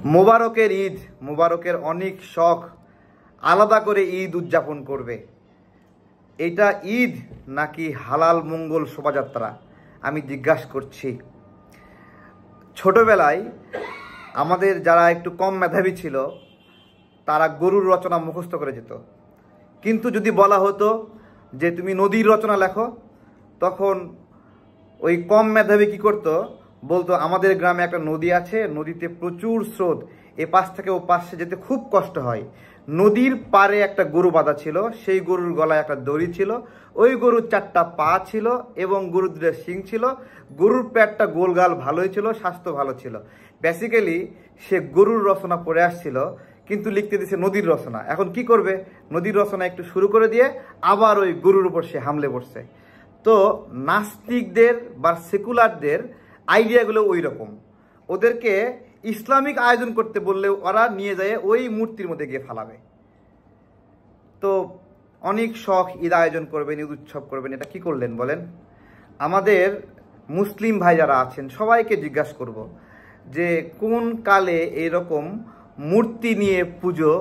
মোবারকের ঈদ, মোবারকের অনেক শখ, আলাদা করে ঈদ উদযাপন করবে। এটা ঈদ নাকি হালাল মঙ্গল শোভাযাত্রা? আমি জিজ্ঞাসা করছি। ছোটবেলায় আমাদের যারা একটু কম মেধাবী ছিল তারা গরুর রচনা মুখস্থ করে যেত, কিন্তু যদি বলা হতো যে তুমি নদীর রচনা লেখো, তখন ওই কম মেধাবী কী করতো, বলতো আমাদের গ্রামে একটা নদী আছে, নদীতে প্রচুর স্রোত, এ পাশ থেকে ও পাশে যেতে খুব কষ্ট হয়। নদীর পাড়ে একটা গরু বাঁধা ছিল, সেই গরুর গলায় একটা দড়ি ছিল, ওই গরুর 4টা পা ছিল এবং গরুর 2টা শিং ছিল, গরুর পেটটা গোলগাল ভালোই ছিল, স্বাস্থ্য ভালো ছিল। বেসিক্যালি সে গরুর রচনা পড়ে আসছিল, কিন্তু লিখতে দিছে নদীর রচনা। এখন কি করবে, নদীর রচনা একটু শুরু করে দিয়ে আবার ওই গরুর উপর সে হামলে পড়ছে। তো নাস্তিকদের বা সেকুলারদের আইডিয়াগুলো ওই রকম। ওদেরকে ইসলামিক আয়োজন করতে বললেও ওরা নিয়ে যায় ওই মূর্তির মধ্যে গিয়ে ফালাবে। তো অনেক শখ, ঈদ আয়োজন করবেন, ঈদ উৎসব করবেন, এটা কি করলেন বলেন? আমাদের মুসলিম ভাই যারা আছেন সবাইকে জিজ্ঞাসা করব যে কোন কালে এইরকম মূর্তি নিয়ে পুজো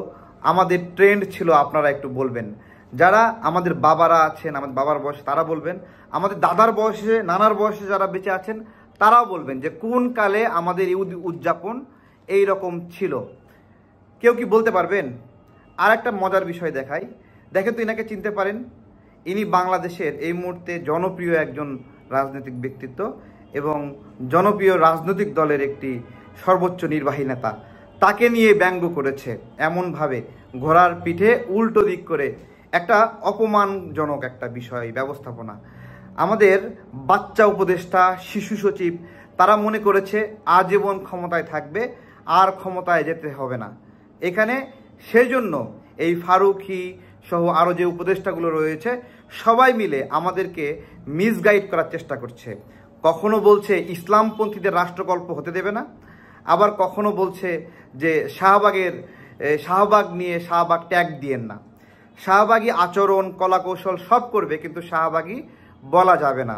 আমাদের ট্রেন্ড ছিল, আপনারা একটু বলবেন। যারা আমাদের বাবারা আছেন, আমাদের বাবার বয়সে, তারা বলবেন। আমাদের দাদার বয়সে, নানার বয়সে যারা বেঁচে আছেন তারাও বলবেন যে কোন কালে আমাদের ঈদ উদযাপন এই রকম ছিল। কেউ কি বলতে পারবেন? আর একটা মজার বিষয় দেখাই, দেখেন তো ইনাকে চিনতে পারেন? ইনি বাংলাদেশের এই মুহূর্তে জনপ্রিয় একজন রাজনৈতিক ব্যক্তিত্ব এবং জনপ্রিয় রাজনৈতিক দলের একটি সর্বোচ্চ নির্বাহী নেতা। তাকে নিয়ে ব্যঙ্গ করেছে এমনভাবে, ঘোড়ার পিঠে উল্টো দিক করে, একটা অপমানজনক একটা বিষয় ব্যবস্থাপনা। আমাদের বাচ্চা উপদেষ্টা, শিশু সচিব, তারা মনে করেছে আজীবন ক্ষমতায় থাকবে, আর ক্ষমতায় যেতে হবে না এখানে। সেই জন্য এই ফারুকী সহ আরও যে উপদেষ্টাগুলো রয়েছে সবাই মিলে আমাদেরকে মিসগাইড করার চেষ্টা করছে। কখনো বলছে ইসলামপন্থীদের রাষ্ট্রকল্প হতে দেবে না, আবার কখনো বলছে যে শাহবাগ নিয়ে শাহবাগ ট্যাগ দিয়েন না। শাহবাগী আচরণ, কলাকৌশল সব করবে, কিন্তু শাহবাগী বলা যাবে না।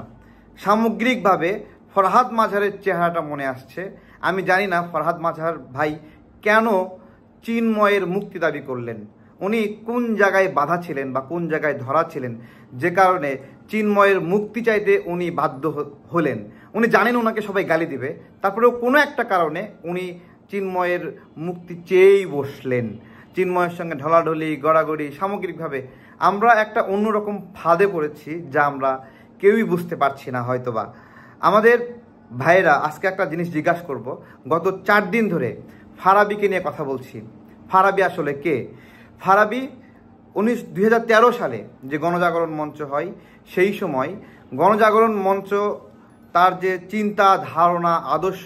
সামগ্রিকভাবে ফরহাদ মাঝারের চেহারাটা মনে আসছে। আমি জানি না ফরহাদ মাঝার ভাই কেন চিন্ময়ের মুক্তি দাবি করলেন। উনি কোন জায়গায় বাধা ছিলেন বা কোন জায়গায় ধরা ছিলেন যে কারণে চিন্ময়ের মুক্তি চাইতে উনি বাধ্য হলেন? উনি জানেন ওনাকে সবাই গালি দিবে, তারপরেও কোনো একটা কারণে উনি চিন্ময়ের মুক্তি চেয়েই বসলেন। চিন্ময়ের সঙ্গে ঢলাঢলি, গড়াগড়ি, সামগ্রিকভাবে আমরা একটা অন্যরকম ফাঁদে পড়েছি যা আমরা কেউই বুঝতে পারছি না হয়তোবা। আমাদের ভাইয়েরা, আজকে একটা জিনিস জিজ্ঞাসা করব। গত 4 দিন ধরে ফারাবিকে নিয়ে কথা বলছি। ফারাবি আসলে কে? ফারাবি 2013 সালে যে গণজাগরণ মঞ্চ হয়, সেই সময় গণজাগরণ মঞ্চ তার যে চিন্তা, ধারণা, আদর্শ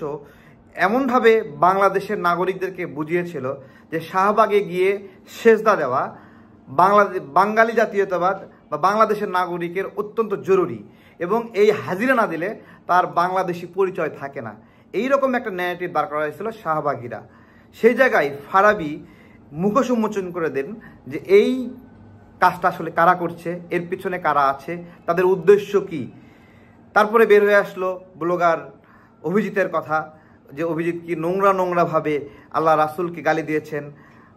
এমনভাবে বাংলাদেশের নাগরিকদেরকে বুঝিয়েছিল যে শাহবাগে গিয়ে সেজদা দেওয়া বাঙালি জাতীয়তাবাদ বা বাংলাদেশের নাগরিকের অত্যন্ত জরুরি, এবং এই হাজিরা না দিলে তার বাংলাদেশি পরিচয় থাকে না। এই রকম একটা ন্যারেটিভ দাঁড় করা হয়েছিল শাহবাগীরা। সেই জায়গায় ফারাবি মুখোশ উন্মোচন করে দেন যে এই কাজটা আসলে কারা করছে, এর পিছনে কারা আছে, তাদের উদ্দেশ্য কি। তারপরে বের হয়ে আসলো ব্লগার অভিজিতের কথা, যে অভিজিৎ কি নোংরাভাবে আল্লাহ রাসূলকে গালি দিয়েছেন,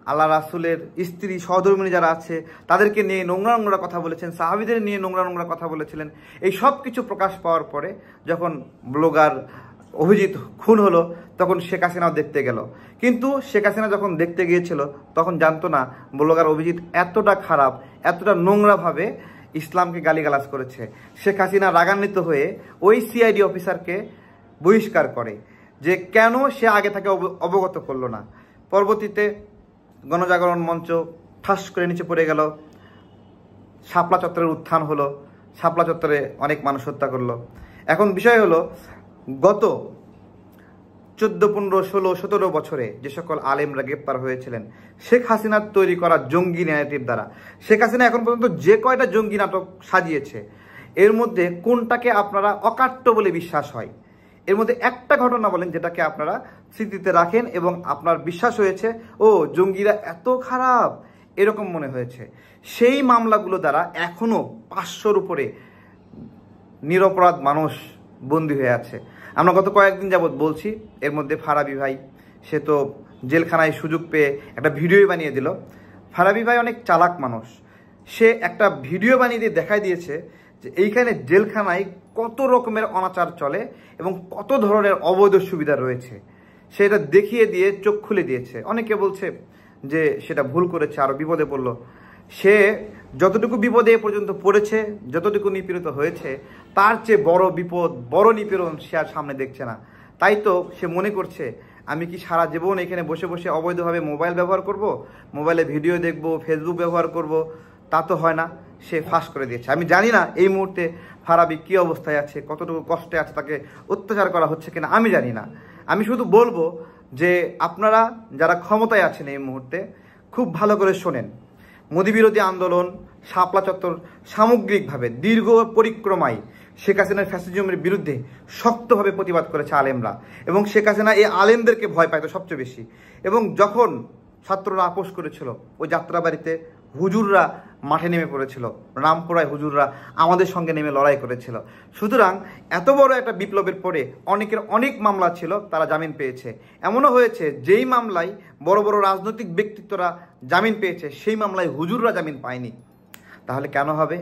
আল্লাহ রাসূলের স্ত্রী সহধর্মিণী যারা আছে তাদেরকে নিয়ে নোংরা কথা বলেছেন, সাহাবীদের নিয়ে নোংরা কথা বলেছিলেন। এই সব কিছু প্রকাশ পাওয়ার পরে যখন ব্লগার অভিজিৎ খুন হলো, তখন শেখ হাসিনাও দেখতে গেল। কিন্তু শেখ হাসিনা যখন দেখতে গিয়েছিল তখন জানতো না ব্লগার অভিজিৎ এতটা খারাপ, এতটা নোংরাভাবে ইসলামকে গালিগালাজ করেছে। শেখ হাসিনা রাগান্বিত হয়ে ওই সিআইডি অফিসারকে বহিষ্কার করে, যে কেন সে আগে থেকে অবগত করলো না। পরবর্তীতে গণজাগরণ মঞ্চ ঠাস করে নিচে পড়ে গেল, শাপলা চত্বরের উত্থান হলো, শাপলা চত্বরে অনেক মানুষ হত্যা করলো। এখন বিষয় হলো, গত 14, 15, 16, 17 বছরে যে সকল আলেমরা গ্রেপ্তার হয়েছিলেন শেখ হাসিনার তৈরি করা জঙ্গি ন্যারেটিভ দ্বারা, শেখ হাসিনা এখন পর্যন্ত যে কয়টা জঙ্গি নাটক সাজিয়েছে এর মধ্যে কোনটাকে আপনারা অকাট্য বলে বিশ্বাস হয়? এর মধ্যে একটা ঘটনা বলেন যেটাকে আপনারা স্মৃতিতে রাখেন এবং আপনার বিশ্বাস হয়েছে ও জঙ্গিরা এত খারাপ, এরকম মনে হয়েছে। সেই মামলাগুলো দ্বারা এখনও 500-র উপরে নিরপরাধ মানুষ বন্দী হয়ে আছে। আমরা গত কয়েকদিন যাবৎ বলছি, এর মধ্যে ফারাবি ভাই, সে তো জেলখানায় সুযোগ পেয়ে একটা ভিডিও বানিয়ে দিল। ফারাবী ভাই অনেক চালাক মানুষ, সে একটা ভিডিও বানিয়ে দিয়ে দেখাই দিয়েছে যে এইখানে জেলখানায় কত রকমের অনাচার চলে এবং কত ধরনের অবৈধ সুবিধা রয়েছে, সেটা দেখিয়ে দিয়ে চোখ খুলে দিয়েছে। অনেকে বলছে যে সেটা ভুল করেছে, আরও বিপদে পড়লো। সে যতটুকু বিপদে এ পর্যন্ত পড়েছে, যতটুকু নিপীড়িত হয়েছে, তার চেয়ে বড় বিপদ, বড় নিপীড়ন সে আর সামনে দেখছে না। তাই তো সে মনে করছে আমি কি সারা জীবন এখানে বসে বসে অবৈধভাবে মোবাইল ব্যবহার করব, মোবাইলে ভিডিও দেখব, ফেসবুক ব্যবহার করব। তা তো হয় না, সে ফাঁস করে দিয়েছে। আমি জানি না এই মুহূর্তে ফারাবী কী অবস্থায় আছে, কতটুকু কষ্টে আছে, তাকে অত্যাচার করা হচ্ছে কিনা আমি জানি না। আমি শুধু বলবো যে আপনারা যারা ক্ষমতায় আছেন এই মুহূর্তে খুব ভালো করে শোনেন। মোদি বিরোধী আন্দোলন, শাপলা চত্বর সামগ্রিকভাবে দীর্ঘ পরিক্রমায় শেখ হাসিনার ফ্যাসিজমের বিরুদ্ধে শক্তভাবে প্রতিবাদ করেছে আলেমরা, এবং শেখ হাসিনা এই আলেমদেরকে ভয় পাইতো সবচেয়ে বেশি। এবং যখন ছাত্ররা আপোষ করেছিল, ওই যাত্রাবাড়িতে হুজুররা মাঠে নেমে পড়েছিল, রামপুরায় হুজুররা আমাদের সঙ্গে নেমে লড়াই করেছিল। সুতরাং এত বড় একটা বিপ্লবের পরে অনেকের অনেক মামলা ছিল, তারা জামিন পেয়েছে। এমনও হয়েছে যেই মামলায় বড় বড় রাজনৈতিক ব্যক্তিত্বরা জামিন পেয়েছে, সেই মামলায় হুজুররা জামিন পায়নি। তাহলে কেন হবে?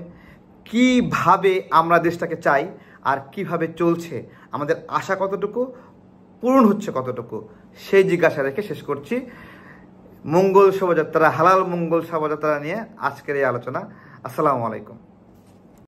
কিভাবে আমরা দেশটাকে চাই আর কিভাবে চলছে, আমাদের আশা কতটুকু, পূরণ হচ্ছে কতটুকু, সেই জিজ্ঞাসা রেখে শেষ করছি। মঙ্গল শোভাযাত্রা, হালাল মঙ্গল শোভাযাত্রা নিয়ে আজকের এই আলোচনা। আসসালামু আলাইকুম।